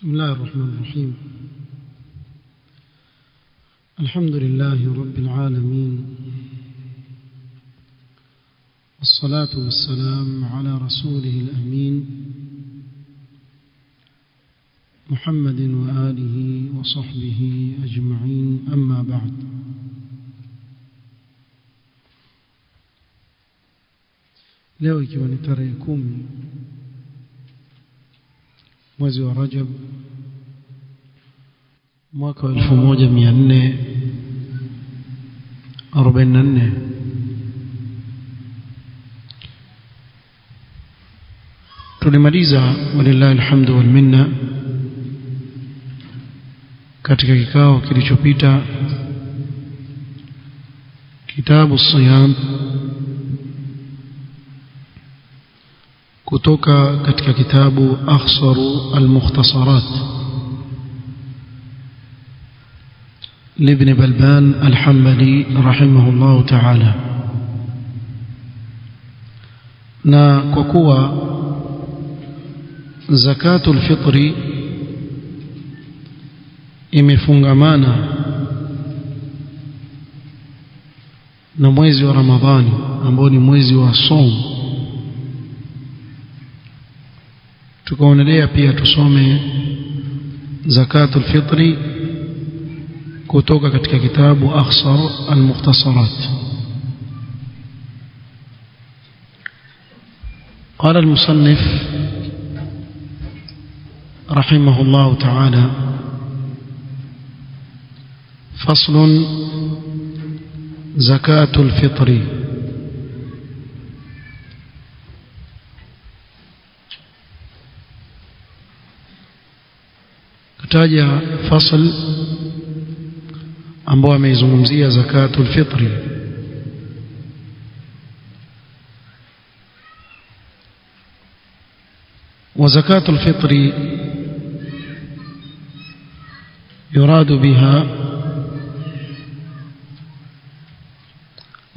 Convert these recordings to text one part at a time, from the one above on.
بسم الله الرحمن الرحيم. الحمد لله رب العالمين، والصلاة والسلام على رسوله الأمين محمد وآله وصحبه أجمعين، أما بعد. leo ikiwa ni tarehe 10 mwezi wa Rajab mwaka wa 1444 tulimaliza walillahi alhamdu wal minna katika kikao kilichopita kitabu siyam kutoka katika kitabu akhsaru al-mukhtasarat لابن بلبان الحنبلي رحمه الله تعالى. na kwa kuwa zakatul fitri imefungamana na mwezi wa Ramadhani ambao ni mwezi wa saum, tukaonelea pia tusome zakatul fitri kutoka katika kitabu akhsar al-mukhtasarat. قال المصنف رحمه الله تعالى: فصل زكاة الفطر. kutaja fasl ambao ameizungumzia zakatul fitri. وزكاة الفطر يراد بها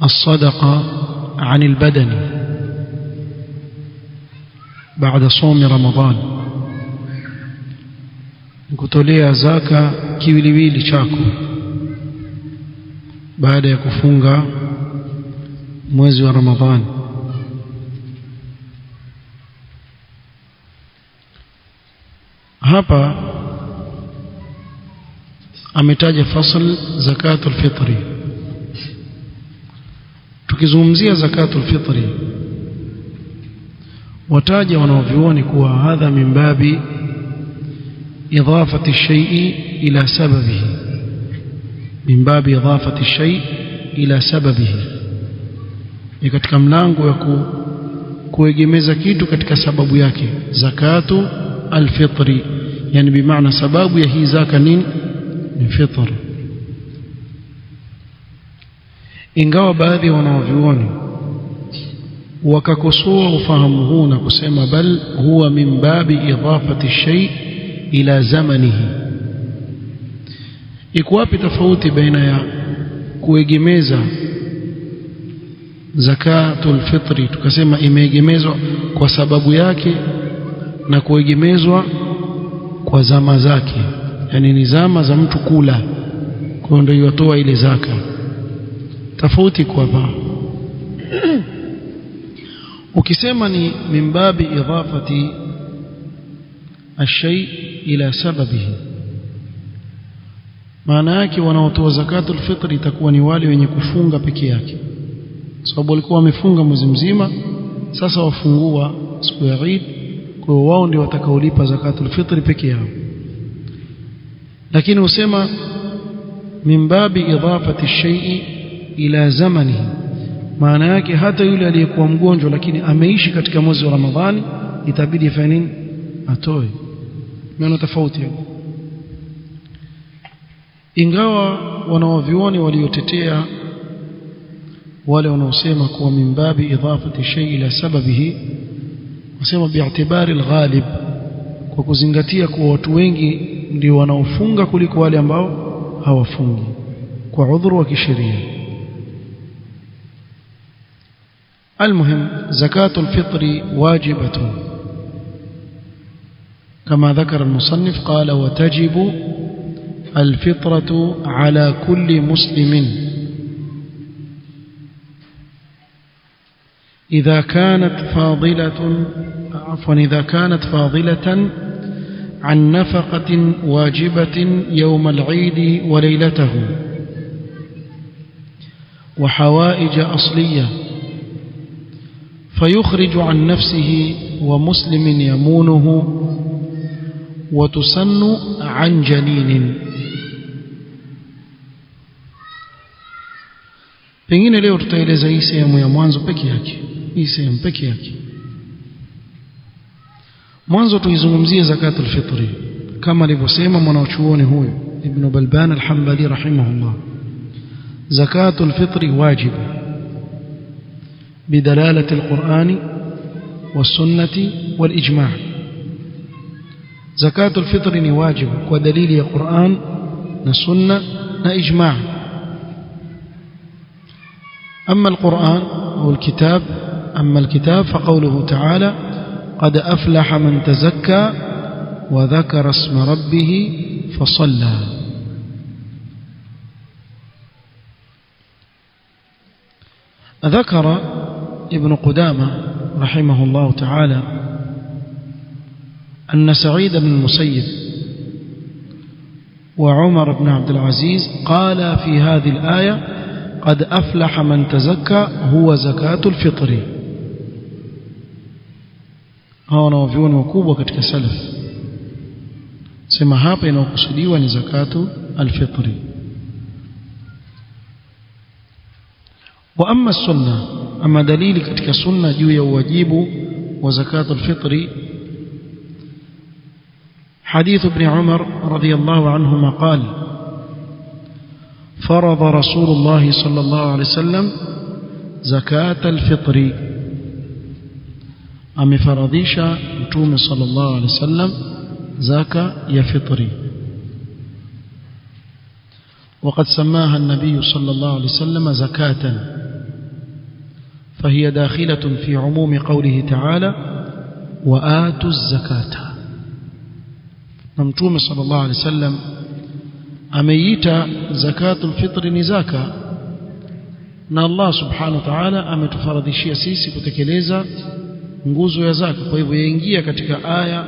الصدقة عن البدن بعد صوم رمضان، kutolea zaka kiwiliwili chako baada ya kufunga mwezi wa Ramadhani. hapa ametaja fasl zakatul fitri. tukizungumzia zakatul fitri, wataja wanaovioni kuwa hadha min babi idafati shay'i ila sababihi, min babi idafati shay'i ila sababihi, ni katika mlango wa kuegemeza kitu katika sababu yake. zakatu alfitri, yani bimaana sababu ya hii zaka nini? Ni fitr. Ingawa baadhi wanaovioni wakakosoa ufahamu huu na kusema bal huwa min babi idafati shay ila zamanihi. iko wapi tofauti baina ya kuegemeza zakatul fitri tukasema imeegemezwa kwa sababu yake na kuegemezwa kwa zama zake, yani ni zama za mtu kula, kwa ndio yotoa ile zaka. tofauti kwa hapa ukisema ni min babi idafati الشيء ila sababihi, maana yake wanaotoa zakatul fitri itakuwa ni wale wenye kufunga peke yake, sababu walikuwa wamefunga mwezi mzima, sasa wafungua siku ya Eid, kwa wao ndio watakaolipa zakatul fitri peke yao. lakini usema min babi idafati shay'i ila zamanihi, maana yake hata yule aliyekuwa mgonjwa lakini ameishi katika mwezi wa Ramadhani itabidi afanye nini? Atoe. Maana tofauti hapo. Ingawa wanaovioni waliotetea wale wanaosema kuwa min babi idafati shay ila sababihi, wasema bi'tibari al-ghalib, kwa kuzingatia kuwa watu wengi ndio wanaofunga kuliko wale ambao hawafungi kwa udhuru wa kisheria. المهم زكاة الفطر واجبة كما ذكر المصنف قال وتجب الفطرة على كل مسلم إذا كانت فاضلة عن نفقة واجبة يوم العيد وليلته وحوائج أصلية فيخرج عن نفسه ومسلم يمونه وتسن عن جنين. Pengine leo tutaeleza hii sehemu ya mwanzo peke yake, hii sehemu peke yake. Mwanzo tuizungumzie zakatul fitri kama alivyosema mwanachuoni huyu Ibn Balban al-Hanbali rahimahullah. Zakatul fitri wajib bidalalati al-Qur'ani was-sunnati wal-ijma'. Zakatul fitri ni wajib kwa dalili ya Qur'an na sunna na ijma'. أما القرآن أو الكتاب فقوله تعالى قد أفلح من تزكى وذكر اسم ربه فصلى. ذكر ابن قدامة رحمه الله تعالى أن سعيد بن المسيب وعمر بن عبد العزيز قال في هذه الآية قد أفلح من تزكى هو زكاة الفطر. هنا وفيون وكوبة katika salaf sema hapa inakusudiwa ni zakatu alfitri. Wa amma sunna, ama dalili katika sunna juu ya wajibu wa zakatu alfitri حديث ابن عمر رضي الله عنهما قال فرض رسول الله صلى الله عليه وسلم زكاة الفطر. أمفرضيشا متوم صلى الله عليه وسلم زكاة يفطري، وقد سماها النبي صلى الله عليه وسلم زكاة، فهي داخلة في عموم قوله تعالى وآتوا الزكاة. متوم صلى الله عليه وسلم ameita zakatul fitri ni zaka, na Allah subhanahu wa ta'ala ametufaradhishia sisi kutekeleza nguzo ya zaka. Kwa hivyo yaingia katika aya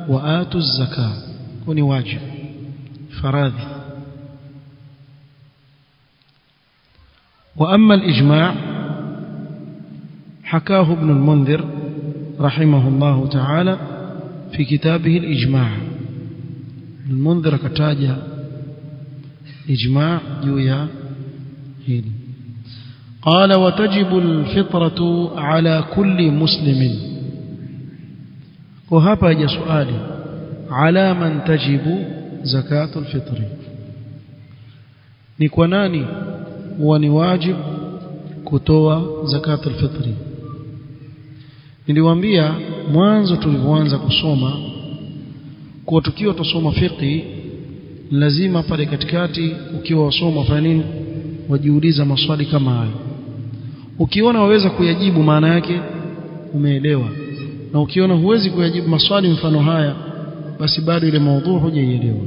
wa atu zaka, kwa ni wajibu faradhi. Wa amma al-ijma' hakahu ibn al-Mundhir rahimahullah ta'ala fi kitabihi al-ijma'. al-Mundhir kataja إجماع جويا هيل. قال وتجب الفطرة على كل مسلم. وهذا جاء سؤالي على من تجب زكاة الفطر، نكوناني ونواجب كتوى زكاة الفطر. niliwaambia mwanzo tulipoanza kusoma kwa tukiwa tusoma fiqh lazima pale katikati ukiwa wasoma fanya nini, wajiuliza maswali kama hayo. Ukiona waweza kuyajibu maana yake umeelewa, na ukiona huwezi kuyajibu maswali mfano haya basi bado ile maudhu hujaielewa.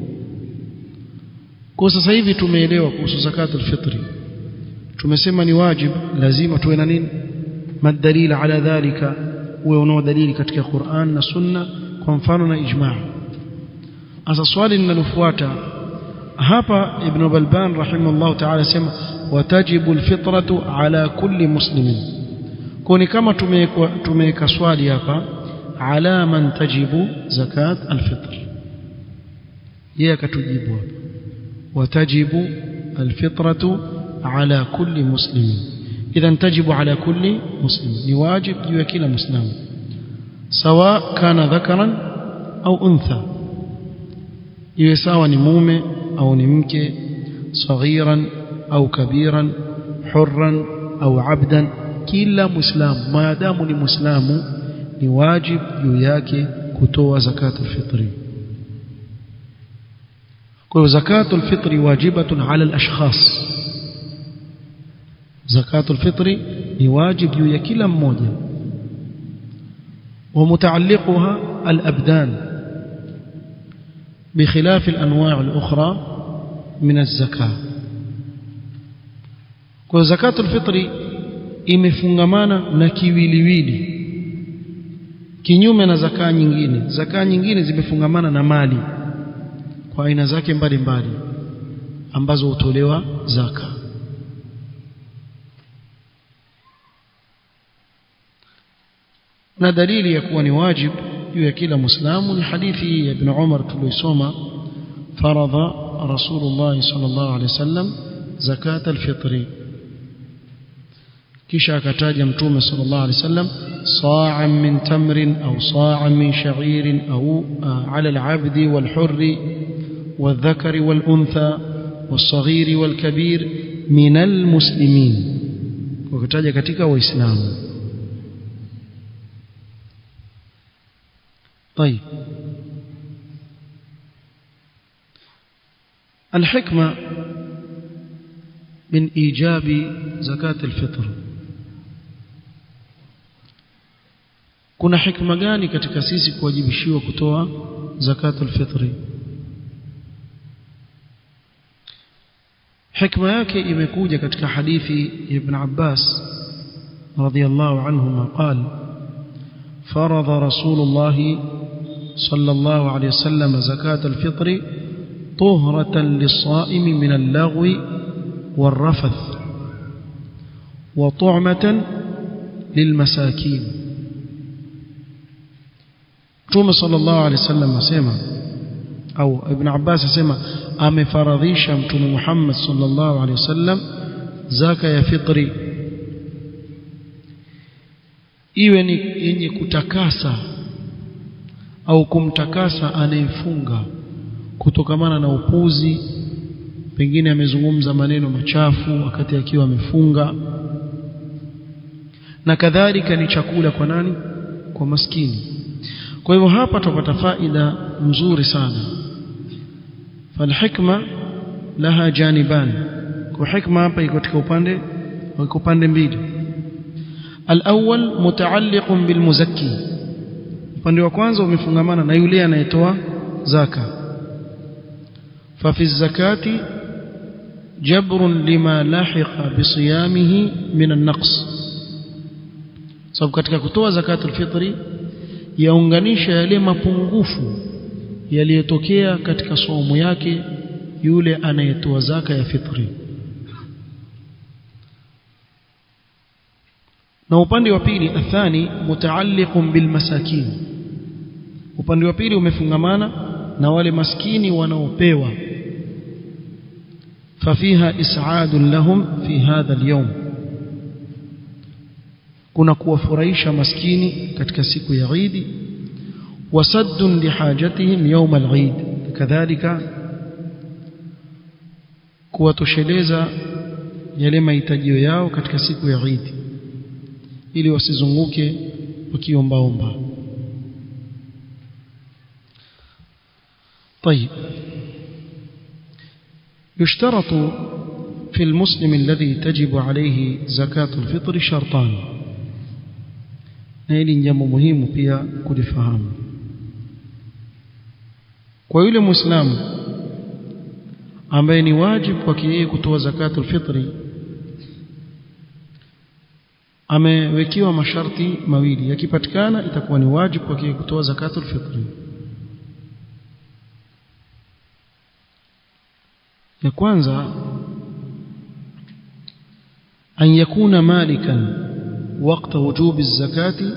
Kwa sasa hivi tumeelewa kuhusu zakatul fitri, tumesema ni wajib, lazima tuwe na nini, madalil ala dhalika, uwe unao dalili katika Qur'an na Sunna kwa mfano na ijma'. Asa swali linalofuata hapa Ibn Balban rahimahullah ta'ala sema watajibu alfitratu ala kulli muslimin. Kwa ni kama tumeweka swali hapa ala man tajibu zakat alfitr, yeye akatujibu hapa watajibu alfitratu ala kulli muslimin. idhan tajibu ala kulli muslim, ni wajib juu ya kila muislamu sawa kana dhakaran au untha, iwe sawa ni mume au ni mke, saghiran au kabiran, hurran au abdan, kila muislamu maadamu ni muislamu ni wajib juu yake kutoa zakatul fitri. Kwa zakatul fitri wajibatun ala al-ashkhas, zakatul fitri ni wajib juu ya kila mmoja. Wa mutaalliquha al-abdan, بخلاف الأنواع الأخرى من الزكاة. وزكاة الفطر imefungamana na kiwiliwili kinyume na zakaa nyingine. Zakaa nyingine zimefungamana na mali kwa aina zake mbalimbali ambazo hutolewa zaka. Na dalili ya kuwa ni wajibu juu ya kila Muislamu ni hadithi ya Ibn Umar tuliyosoma, faradha Rasulullah sallallahu alaihi wasallam zakat al-fitri, kisha akataja Mtume sallallahu alaihi wasallam sa'an min tamrin au sa'an min sha'irin au ala al-'abdi wal-hurri wal-dhakari wal-untha was-saghiri wal-kabir min al-muslimin, wakataja katika waislamu. طيب الحكمة من إيجاب زكاة الفطر. kuna hikma gani katika sisi kuwajibishiwa kutoa zakatul fitri? hikma yake imekuja katika hadithi ibn Abbas radhiyallahu anhuma qala فرض رسول الله صلى الله عليه وسلم زكاة الفطر طهرة للصائم من اللغو والرفث وطعمة للمساكين. Mtume صلى الله عليه وسلم asema, au Ibn Abbas asema, amefaradhisha Mtume Muhammad صلى الله عليه وسلم zaka ya fitri iwe ni yenye kutakasa au kumtakasa anayefunga kutokamana na upuzi, pengine amezungumza maneno machafu wakati akiwa amefunga, na kadhalika ni chakula kwa nani? Kwa maskini. Kwa hivyo hapa tupata faida nzuri sana. Falhikma laha janiban, kwa hikma hapa iko katika upande mbili. الأول متعلق بالمزكي، upande wa kwanza umefungamana na yule anayetoa zaka. ففي الزكاة جبر لما لاحق بصيامه من النقص. sababu katika kutoa zakatul fitri yaunganisha yale mapungufu yaliyotokea katika saumu yake yule anayetoa zaka ya fitri. na upande wa pili athani mutaalliqun bil masakin, upande wa pili umefungamana na wale maskini wanaopewa. fafiha is'adun lahum fi hadha al-yawm, kuna kuwafurahisha maskini katika siku ya Eid, wasaddun lihajatihim yawm al-Eid, kadhalika kuwatosheleza yale mahitajio yao katika siku ya Eid ili wasizunguke wakiombaomba. طيب يشترط في المسلم الذي تجب عليه زكاة الفطر شرطان. hili ni jambo muhimu pia kulifahamu. kwa yule muislamu ambaye ni wajibu kwake yeye kutoa zakatul fitri, amewekewa masharti mawili. Yakipatikana itakuwa ni wajibu kwake kutoa zakatul fitri. ya kwanza, an yakuna malikan waqta wujubi az-zakati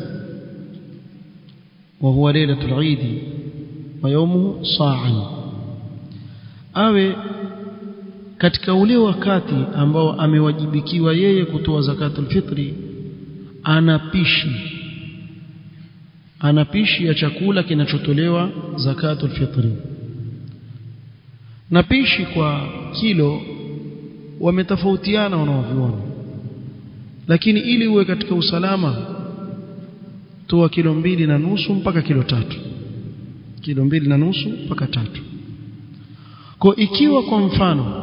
wa huwa laylatul Eid wa yawmuhu sa'an, awe katika ule wakati ambao amewajibikiwa yeye kutoa zakatul fitri anapishi ya chakula kinachotolewa zakatul fitri. na pishi kwa kilo wametofautiana wanaoviona, lakini ili uwe katika usalama toa kilo 2.5 mpaka kilo 3, kilo 2.5 mpaka 3. kwa ikiwa kwa mfano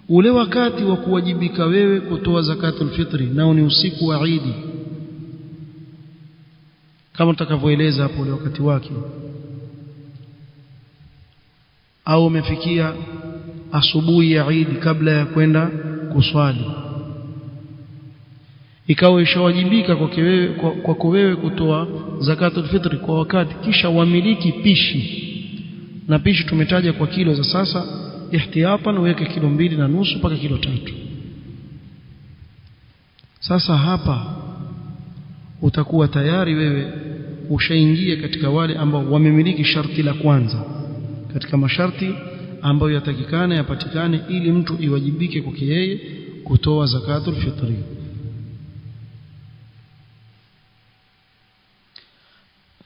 ule wakati wa kuwajibika wewe kutoa zakatul fitri nao ni usiku wa Eid, kama tutakavyoeleza hapo ule wakati wake, au umefikia asubuhi ya Eid kabla ya kwenda kuswali, ikawa ishawajibika kwako wewe kutoa zakatul fitri kwa wakati, kisha wamiliki pishi, na pishi tumetaja kwa kilo za sasa, ihtiyatan uweke kilo 2.5 mpaka kilo 3. Sasa hapa utakuwa tayari wewe ushaingia katika wale ambao wamemiliki sharti la kwanza katika masharti ambayo yatakikana yapatikane ili mtu iwajibike kwake yeye kutoa zakatul fitri.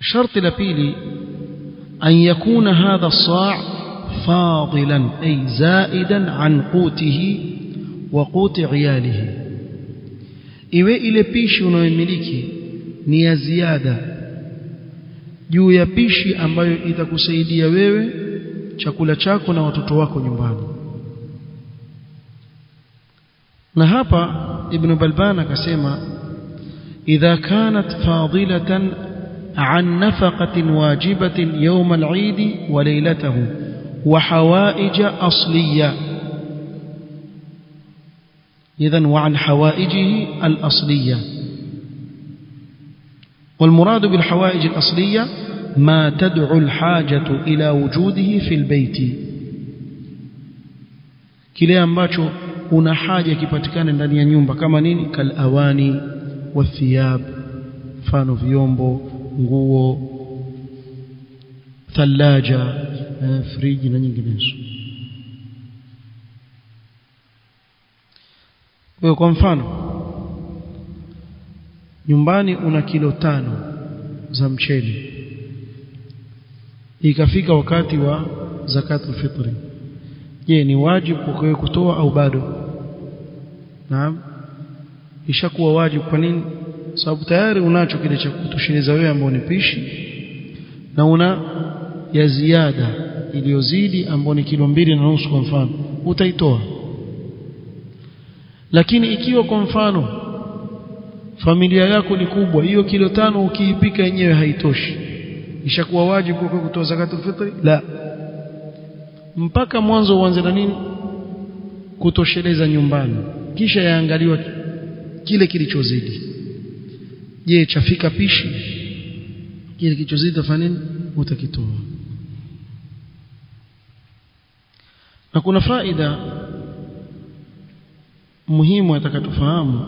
Sharti la pili, an yakuna hadha as-sa' fadilan ay zaidan an qutihi wa quti iyalihi, iwe ile pishi unayomiliki ni ya ziada juu ya pishi ambayo itakusaidia wewe chakula chako na watoto wako nyumbani. Na hapa Ibn Balban akasema idha kanat fadilatan an nafaqatin wajibatin yawm al-eid wa laylatahu wa hawaij asliya, idhan wa an hawaijihi al-asliya. والمراد بالحوائج الأصلية ما تدعو الحاجة إلى وجوده في البيت، kile ambacho una haja kipatikane ndani ya nyumba, kama nini? Kalawani wathiyab, mfano vyombo, nguo, thalaja, friji na nyinginezo. Kwa mfano nyumbani una kilo 5 za mchele, ikafika wakati wa zakatul fitri, je, ni wajibu kwa kutoa au bado? Naam, ishakuwa wajibu. Kwa nini? Sababu tayari unacho kile cha kutosheleza wewe ambao ni pishi, na una ya ziada iliyozidi ambao ni kilo 2.5 kwa mfano, utaitoa. Lakini ikiwa kwa mfano familia yako ni kubwa, hiyo kilo 5 ukiipika yenyewe haitoshi, ishakuwa wajibu kwa kutoa zakatul fitri? La, mpaka mwanzo uanze na nini? Kutosheleza nyumbani, kisha yaangaliwa kile kilichozidi. Je, chafika pishi? Kile kilichozidi tafanya nini? Utakitoa. Na kuna faida muhimu atakatufahamu,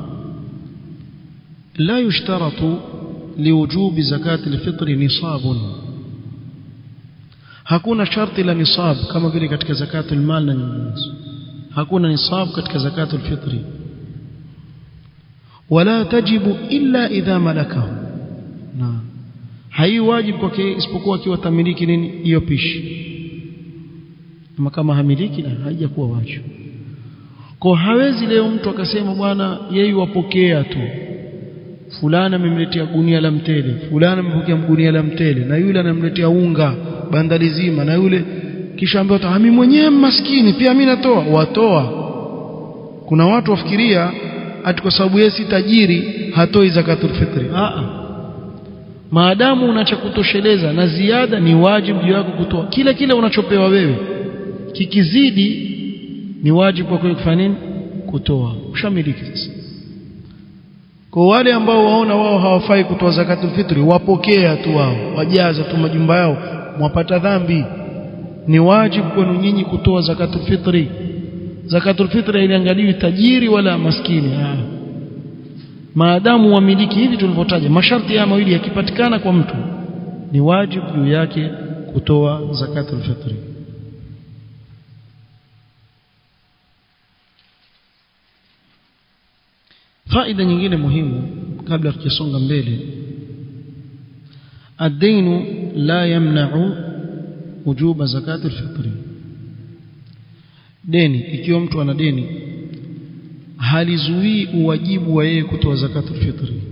لا يشترط لوجوب زكاة الفطر نصاب. hakuna sharti la nisab kama vile katika zakatul mal na nyinginezo. Hakuna nisab katika zakatul fitri, wala tajibu illa idha malakahu, na haiwajibu kwake isipokuwa akiwa tamiliki nini? Hiyo pishi. Kama hamiliki na haijakuwa wajibu. Kwa hawezi leo mtu akasema bwana yeye wapokea tu, fulana amemletea gunia la mtele, fulana amepokea gunia la mtele, na yule anamletea unga bandali zima, na yule kisha ambaye mimi mwenyewe maskini pia mimi natoa. Watoa. Kuna watu wafikiria ati kwa sababu yeye si tajiri hatoi zakatul fitri. Maadamu unachokutosheleza na ziada, ni wajibu juu yako kutoa kile unachopewa wewe. Kikizidi ni wajibu wako kufanya nini? Kutoa. Ushamiliki sasa. Kwa wale ambao waona wao hawafai kutoa zakatul fitri, wapokea tu wao, wajaza tu majumba yao, mwapata dhambi. Ni wajibu kwenu nyinyi kutoa zakatul fitri. Zakatul fitri iliangaliwi tajiri wala maskini. Maadamu wamiliki hivi tulivyotaja, masharti ya mawili yakipatikana kwa mtu, ni wajibu juu yake kutoa zakatul fitri. Faida nyingine muhimu kabla tukisonga mbele, ad-dainu la yamna'u wujuba zakatul fitri. Deni, ikiwa mtu ana deni, halizuii uwajibu wa yeye kutoa zakatul fitri.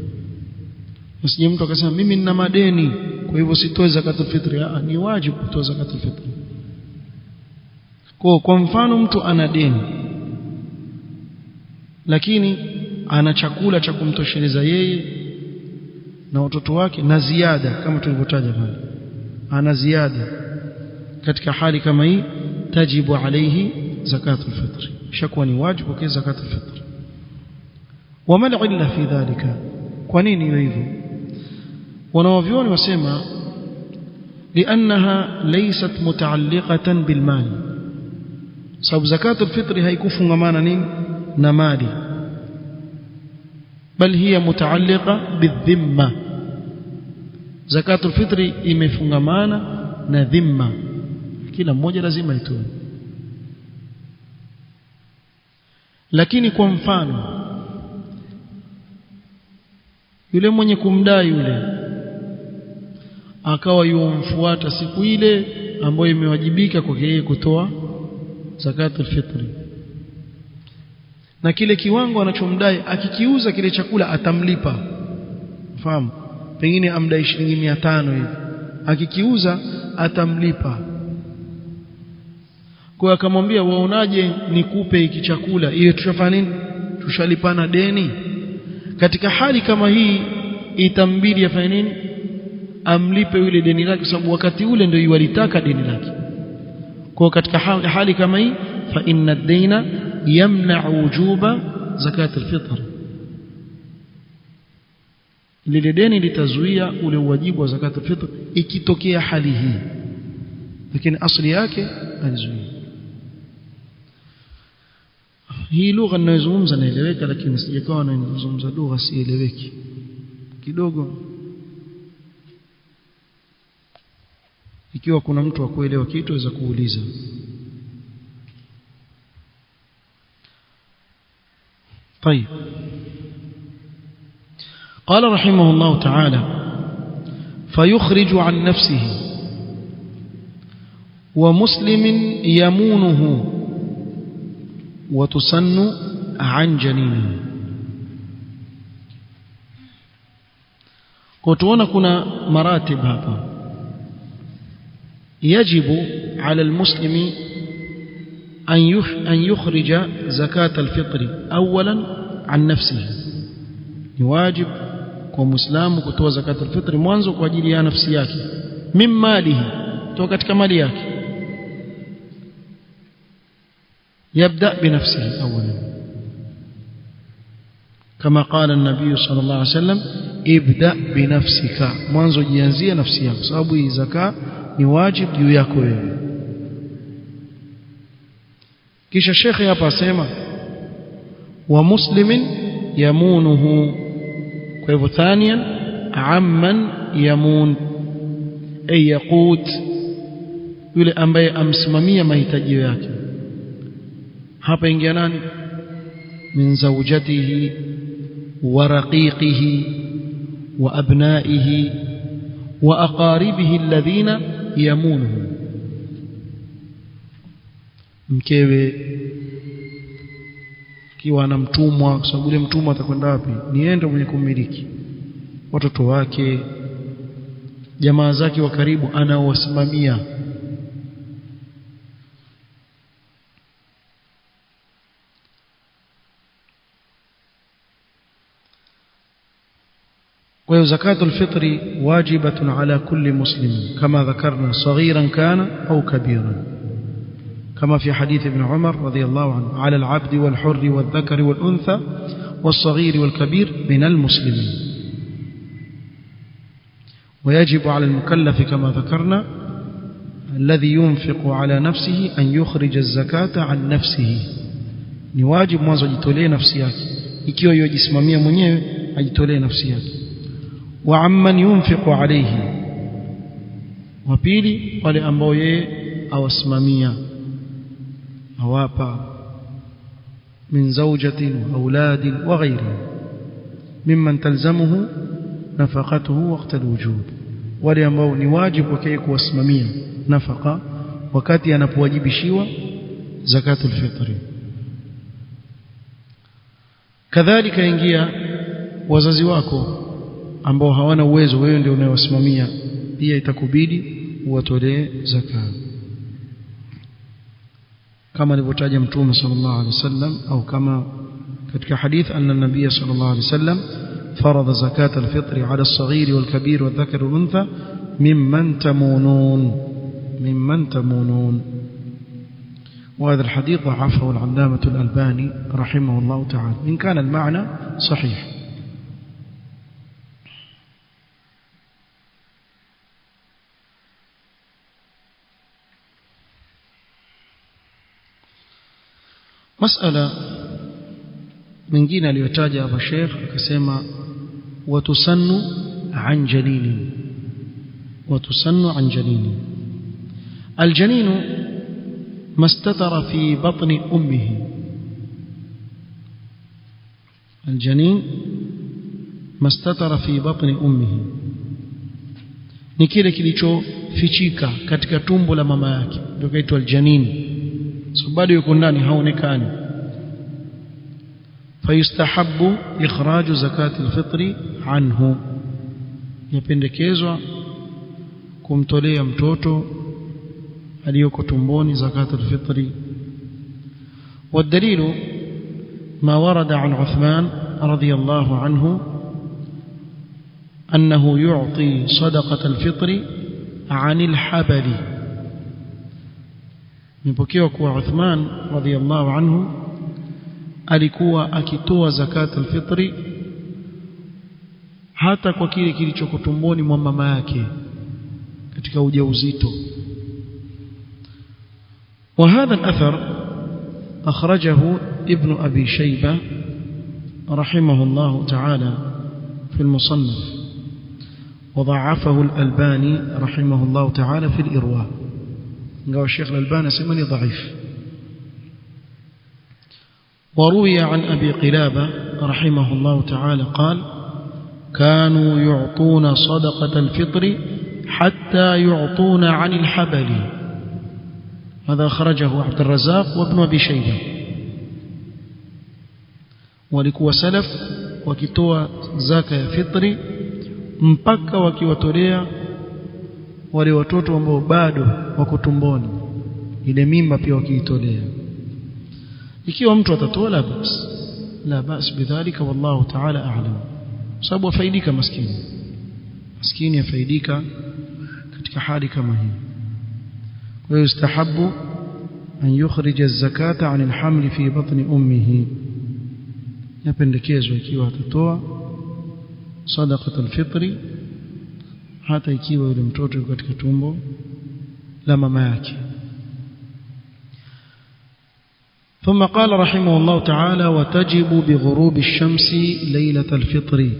Usije mtu akasema mimi nina madeni kwa hivyo sitoe zakatul fitri. Ni wajibu kutoa zakatul fitri. Kwa mfano mtu ana deni, lakini ana chakula cha kumtosheleza yeye na watoto wake na ziada, kama tulivyotaja pale, ana ziada. Katika hali kama hii تجب عليه زكاة الفطر شكوى واجب وكي زكاة الفطر وما العلة في ذلك كونين يريدوا ونوفيون وسيما لأنها ليست متعلقة بالمال سبب زكاة الفطر هيكون غمانا نمالي بل هي متعلقة بالذمة زكاة الفطر imefungamana na dhimma kila mmoja lazima itoe lakini kwa mfano yule mwenye kumdai yule akawa yomfuata siku ile ambayo imewajibika kwake yeye kutoa zakatul fitri na kile kiwango anachomdai akikiuza kile chakula atamlipa fahamu pengine amdai shilingi 500 hivi akikiuza atamlipa kwa akamwambia waonaje nikupe hiki chakula hiyo tushafanya nini tushalipana deni katika hali kama hii itambidi afanye nini amlipe yule deni lake sababu wakati ule ndio yalitaka deni lake kwa katika hali kama hii fa inna ad-dayna yamna'u wujuba zakat al-fitr lile deni litazuia ule wajibu wa zakat al-fitr ikitokea hali hii lakini asili yake alizuia hii lugha ninayozungumza naeleweka lakini sijakawa nazungumza lugha sieleweki kidogo ikiwa kuna mtu wa kuelewa kitu aweza kuuliza طيب قال رحمه الله تعالى فيخرج عن نفسه ومسلم يمونه وتسن عن جنينه كتونا كنا مراتب هذا يجب على المسلم أن يخرج زكاة الفطر أولا عن نفسه يواجب كمسلم كتوى زكاة الفطر mwanzo kwa ajili ya nafsi yake min malihi toka katika mali yake يبدأ بنفسه أولا كما قال النبي صلى الله عليه وسلم ابدأ بنفسك mwanzo jianzie nafsi yako sababu hii zaka ni wajibu juu yako wewe kisha shekhi hapa asema wa muslimin yamunuhu kwa hivyo thaniyan amman yamun ay yaqut yule ambaye amsimamia mahitaji yake hapa ingia nani min zawjatihi wa raqiqihi wa abnaihi wa aqaribihi alladhina yamunuhu mkewe kiwa na mtumwa kwa sababu yule mtumwa atakwenda wapi ni yeye ndiye mwenye kumiliki watoto wake jamaa zake wa karibu anaowasimamia وزكاة الفطر واجبة على كل مسلم كما ذكرنا صغيرا كان أو كبيرا كما في حديث ابن عمر رضي الله عنه على العبد والحر والذكر والأنثى والصغير والكبير من المسلمين ويجب على المكلف كما ذكرنا الذي ينفق على نفسه أن يخرج الزكاة عن نفسه نواجب mwanzo jitolee nafsi yake ikiwa yojisimamia mwenyewe ajitolee nafsi yake wa amman yunfiqu alayhi wa pili wale ambao yeye awasimamia awapa min zawjatin wa auladin wa ghayrihim mimman talzamuhu nafaqatuhu waqta alwujub wale ambao ni wajibu wake kuwasimamia nafaka wakati anapowajibishiwa zakatul fitri kadhalika ingia wazazi wako ambao hawana uwezo wewe ndio unayewasimamia pia itakubidi uwatolee zakat kama alivyotaja mtume sallallahu alaihi wasallam au kama katika hadith anna nabiy sallallahu alaihi wasallam farada zakat al-fitr ala as-saghir wal-kabir wal-dhakar wal-untha mimman tamunun وهذا الحديث ضعفه العلامة الألباني رحمه الله تعالى إن كان المعنى صحيح. مسألة من جينا ليتاجى أبو الشيخ كسيما وتسن عن جنين. وتسن عن جنين. الجنين ما استتر في بطن أمه. الجنين ما استتر في بطن أمه ni kile kilichofichika katika tumbo la mama yake, ndio kaitwa aljanin. So bado yuko ndani, haonekani. Fayustahabbu ikhraju zakati alfitri anhu, yapendekezwa kumtolea mtoto aliyoko tumboni zakati alfitri. والدليل ما ورد عن عثمان رضي الله عنه أنه يعطي صدقة الفطر عن الحبل. مبكيوا كوا عثمان رضي الله عنه alikuwa akitoa zakat alfitri hata kwa kile kilichoko tumboni mwa mama yake katika ujauzito. وهذا الأثر أخرجه ابن أبي شيبة رحمه الله تعالى في المصنف، وضعفه الألباني رحمه الله تعالى في الإرواء. قال الشيخ الألباني سمني ضعيف. وروي عن أبي قلابة رحمه الله تعالى قال كانوا يعطون صدقة الفطر حتى يعطون عن الحبل. هذا أخرجه عبد الرزاق وابن أبي شيبة. walikuwa salaf wakitoa zaka ya fitri mpaka wakiwatolea wale watoto ambao bado wako tumboni, ile mimba pia wakiitolea. Ikiwa mtu atatoa la bas bidhalika, wallahu ta'ala a'lam, sababu afaidika maskini afaidika katika hali kama hii. Kwa hiyo yustahabu an yukhrij az-zakata 'an al-haml fi batni ummihi, yapendekezwa ikiwa atatoa sadaqat al-fitri hata ikiwa yule mtoto yuko katika tumbo la mama yake. ثم قال رحمه الله تعالى وتجب بغروب الشمس ليلة الفطر.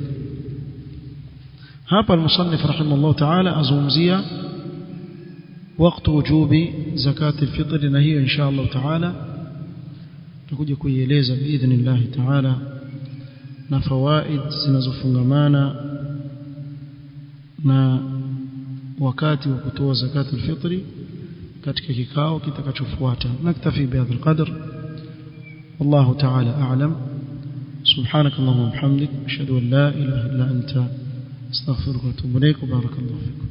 هذا المصنف رحمه الله تعالى أزومزيا وقت وجوب زكاة الفطر، نهي إن شاء الله تعالى تكون kuieleza بإذن الله تعالى na fawaid zinazofungamana na wakati wa kutoa zakat al-fitri katika kikao kitakachofuata. Naktafi bihadha al-qadr, wallahu ta'ala a'lam. Subhanaka Allahumma wa bihamdik, ashhadu an la ilaha illa anta astaghfiruka wa atubu ilayk. Barakallahu fikum.